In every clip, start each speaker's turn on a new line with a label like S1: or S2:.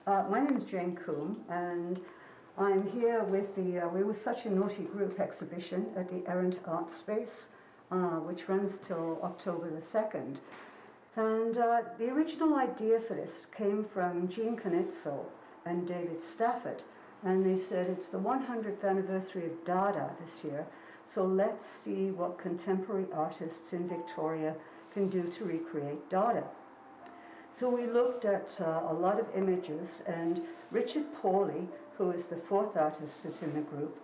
S1: My name is Jeanne Coombe, and I'm here with the We Were Such a Naughty Group exhibition at the Errant Art Space, which runs till October the 2nd. And the original idea for this came from Jeanne Cannizzo and David Stafford, and they said it's the 100th anniversary of Dada this year, so let's see what contemporary artists in Victoria can do to recreate Dada. So we looked at a lot of images, and Richard Pawley, who is the fourth artist that's in the group,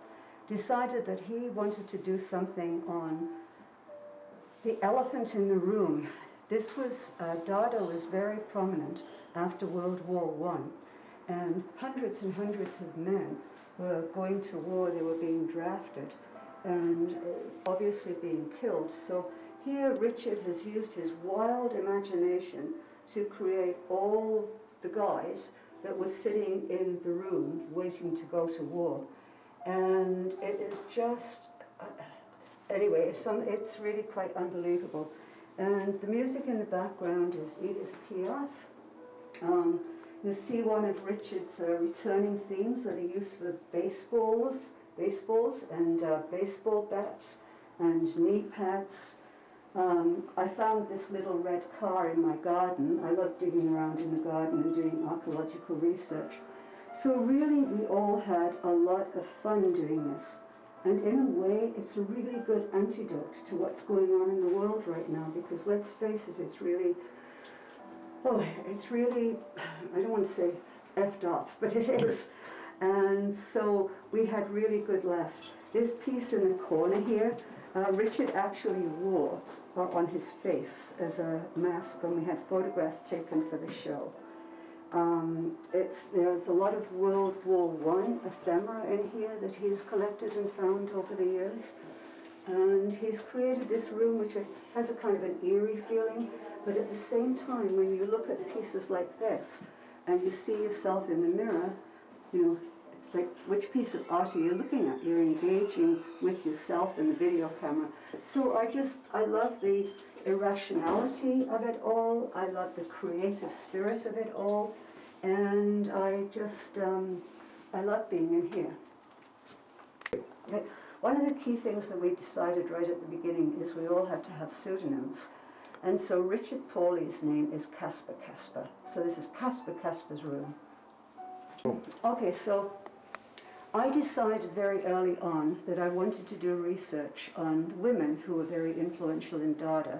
S1: decided that he wanted to do something on the elephant in the room. This was, Dada was very prominent after World War I, and hundreds of men were going to war. They were being drafted and obviously being killed. So here Richard has used his wild imagination to create all the guys that were sitting in the room waiting to go to war. And it is just, anyway, it's really quite unbelievable. And the music in the background is Edith Piaf. You'll see one of Richard's returning themes that he used for baseballs and baseball bats and knee pads. I found this little red car in my garden. I love digging around in the garden and doing archaeological research. So really we all had a lot of fun doing this. And in a way it's a really good antidote to what's going on in the world right now, because let's face it, it's really, I don't want to say effed off, but it is. And so we had really good laughs. This piece in the corner here, Richard actually wore on his face as a mask when we had photographs taken for the show. There's a lot of World War I ephemera in here that he's collected and found over the years. And he's created this room which has a kind of an eerie feeling, but at the same time, when you look at pieces like this and you see yourself in the mirror, you know, it's like, which piece of art are you looking at? You're engaging with yourself in the video camera. So I love the irrationality of it all. I love the creative spirit of it all. And I love being in here. One of the key things that we decided right at the beginning is we all have to have pseudonyms. And so Richard Pawley's name is KasparKaspar. So this is KasparKaspar's room. Okay, so I decided very early on that I wanted to do research on women who were very influential in Dada.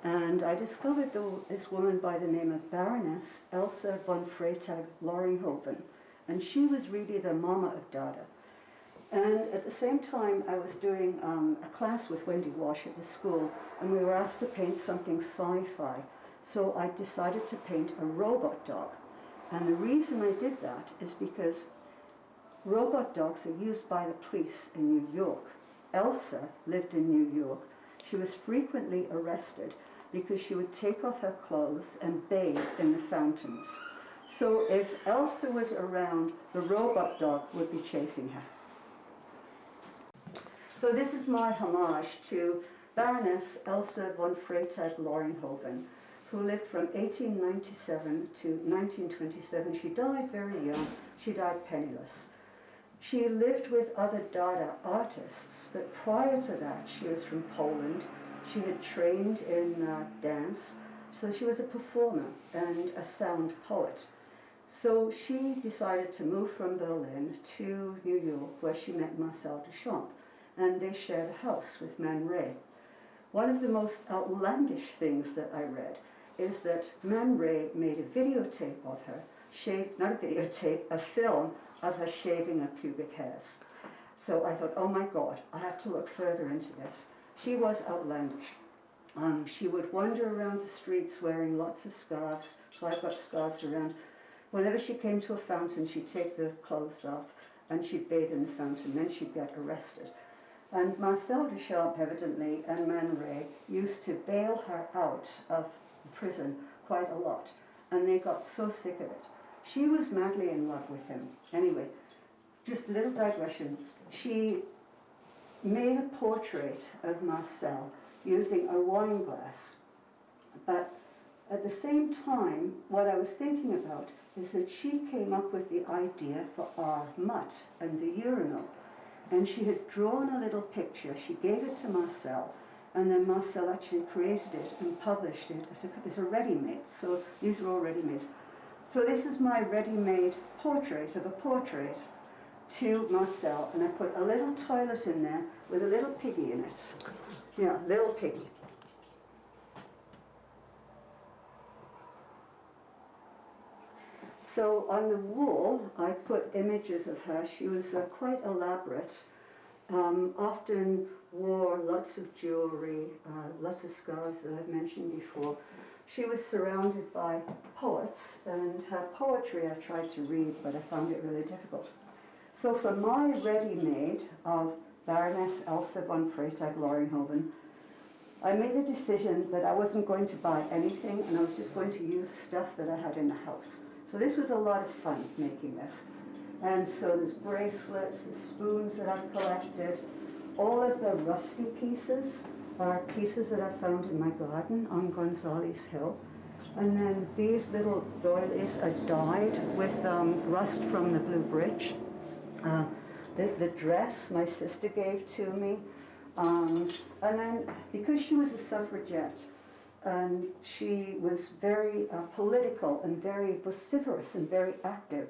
S1: And I discovered this woman by the name of Baroness Elsa von Freytag-Loringhoven. And she was really the mama of Dada. And at the same time, I was doing a class with Wendy Walsh at the school, and we were asked to paint something sci-fi. So I decided to paint a robot dog. And the reason I did that is because robot dogs are used by the police in New York. Elsa lived in New York. She was frequently arrested because she would take off her clothes and bathe in the fountains. So if Elsa was around, the robot dog would be chasing her. So this is my homage to Baroness Elsa von Freytag-Loringhoven, who lived from 1897 to 1927. She died very young. She died penniless. She lived with other Dada artists, but prior to that, she was from Poland. She had trained in dance, so she was a performer and a sound poet. So she decided to move from Berlin to New York, where she met Marcel Duchamp, and they shared a house with Man Ray. One of the most outlandish things that I read is that Man Ray made a videotape of her, not a videotape, a film of her shaving her pubic hairs. So I thought, oh my God, I have to look further into this. She was outlandish. She would wander around the streets wearing lots of scarves, so I've got scarves around. Whenever she came to a fountain, she'd take the clothes off and she'd bathe in the fountain, then she'd get arrested. And Marcel Duchamp, evidently, and Man Ray used to bail her out of prison quite a lot, and they got so sick of it. She was madly in love with him. Anyway, just a little digression. She made a portrait of Marcel using a wine glass, but at the same time, what I was thinking about is that she came up with the idea for our mutt and the urinal. And she had drawn a little picture. She gave it to Marcel, and then Marcel actually created it and published it as a ready-made. So these are all ready-made. So this is my ready-made portrait of a portrait to Marcel, and I put a little toilet in there with a little piggy in it. Yeah, little piggy. So on the wall, I put images of her. She was quite elaborate, often wore lots of jewelry, lots of scarves that I've mentioned before. She was surrounded by poets, and her poetry I tried to read, but I found it really difficult. So for my ready-made of Baroness Elsa von Freytag-Loringhoven, I made a decision that I wasn't going to buy anything, and I was just going to use stuff that I had in the house. So this was a lot of fun making this. And so there's bracelets, the spoons that I've collected. All of the rusty pieces are pieces that I found in my garden on Gonzales Hill. And then these little doilies are dyed with rust from the Blue Bridge. The dress my sister gave to me. And then because she was a suffragette, and she was very political and very vociferous and very active,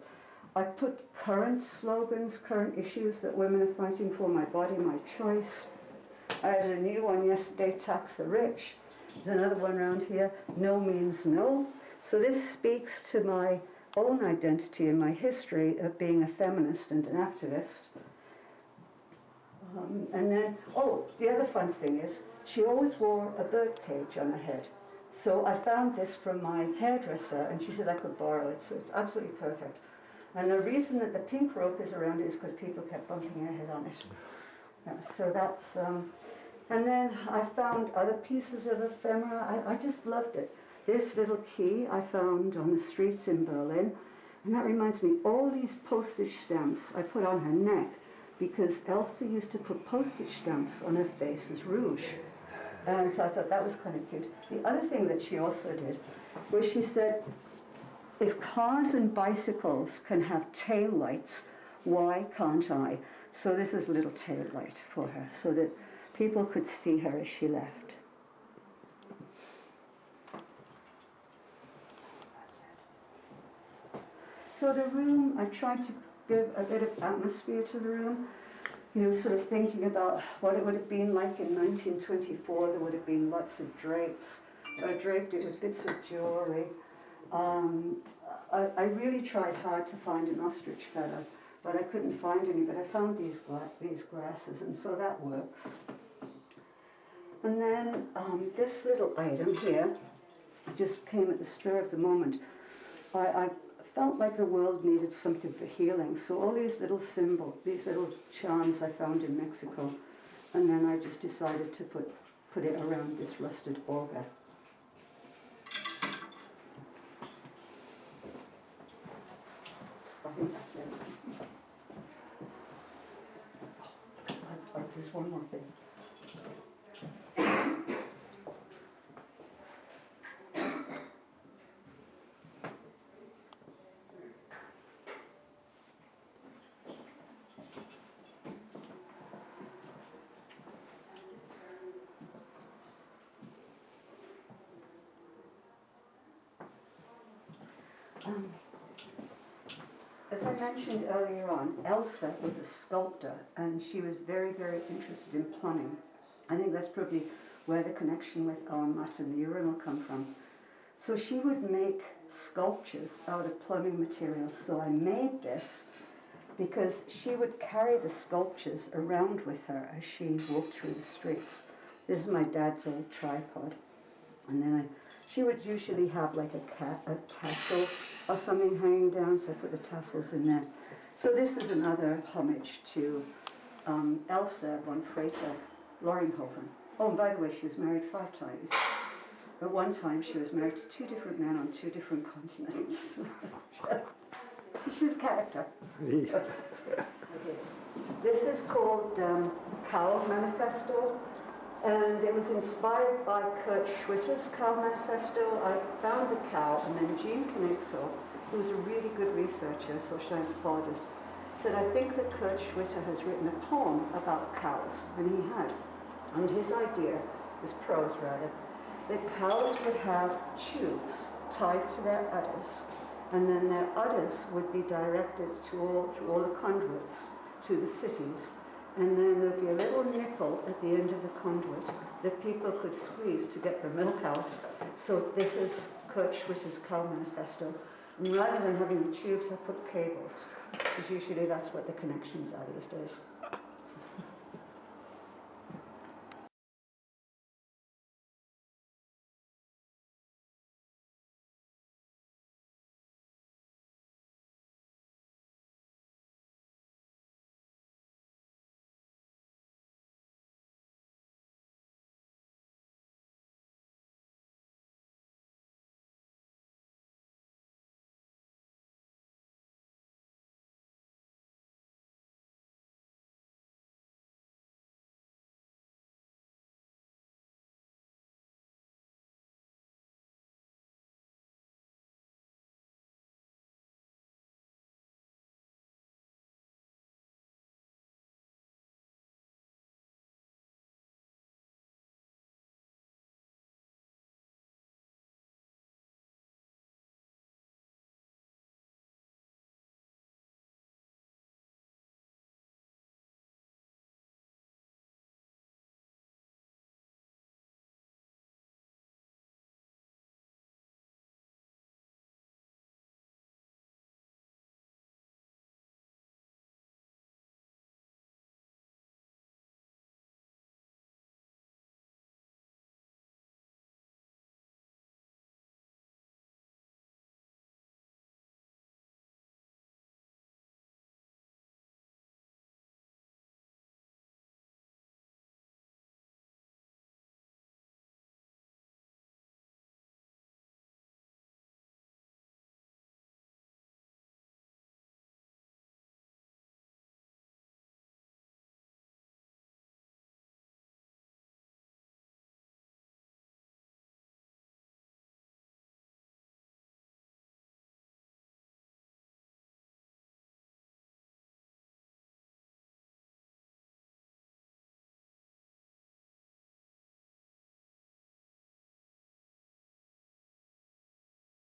S1: I put current slogans, current issues that women are fighting for: my body, my choice. I had a new one yesterday, tax the rich. There's another one around here, no means no. So this speaks to my own identity and my history of being a feminist and an activist. And then, the other fun thing is, she always wore a bird cage on her head. So I found this from my hairdresser, and she said I could borrow it, so it's absolutely perfect. And the reason that the pink rope is around it is because people kept bumping their head on it. Yeah, so that's, and then I found other pieces of ephemera. I just loved it. This little key I found on the streets in Berlin, and that reminds me, all these postage stamps I put on her neck, because Elsa used to put postage stamps on her face as rouge. And so I thought that was kind of cute. The other thing that she also did was she said, if cars and bicycles can have tail lights, why can't I? So this is a little tail light for her, so that people could see her as she left. So the room, I tried to give a bit of atmosphere to the room, sort of thinking about what it would have been like in 1924. There would have been lots of drapes. So I draped it with bits of jewelry. I really tried hard to find an ostrich feather, but I couldn't find any, but I found these grasses, and so that works. And then this little item here just came at the spur of the moment. I felt like the world needed something for healing, so all these little symbols, these little charms I found in Mexico, and then I just decided to put it around this rusted auger. I think that's it. There's one more thing. As I mentioned earlier on, Elsa was a sculptor, and she was very, very interested in plumbing. I think that's probably where the connection with our mat and the urinal come from. So she would make sculptures out of plumbing materials. So I made this because she would carry the sculptures around with her as she walked through the streets. This is my dad's old tripod. And then she would usually have like a tassel or something hanging down, so I put the tassels in there. So this is another homage to Elsa von Freytag-Loringhoven. Oh, and by the way, she was married 5 times. But one time she was married to 2 different men on 2 different continents. She's a character. Okay. This is called Cow Manifesto. And it was inspired by Kurt Schwitter's Cow Manifesto. I found the cow, and then Jeanne Cannizzo who was a really good researcher, social anthropologist, said, I think that Kurt Schwitter has written a poem about cows, and he had. And his idea, his prose rather, that cows would have tubes tied to their udders, and then their udders would be directed through all the conduits to the cities, and then there'd be a little nipple at the end of the conduit that people could squeeze to get the milk out. So this is Kurt Schwitter's Cow Manifesto. And rather than having the tubes, I put cables, because usually that's what the connections are these days.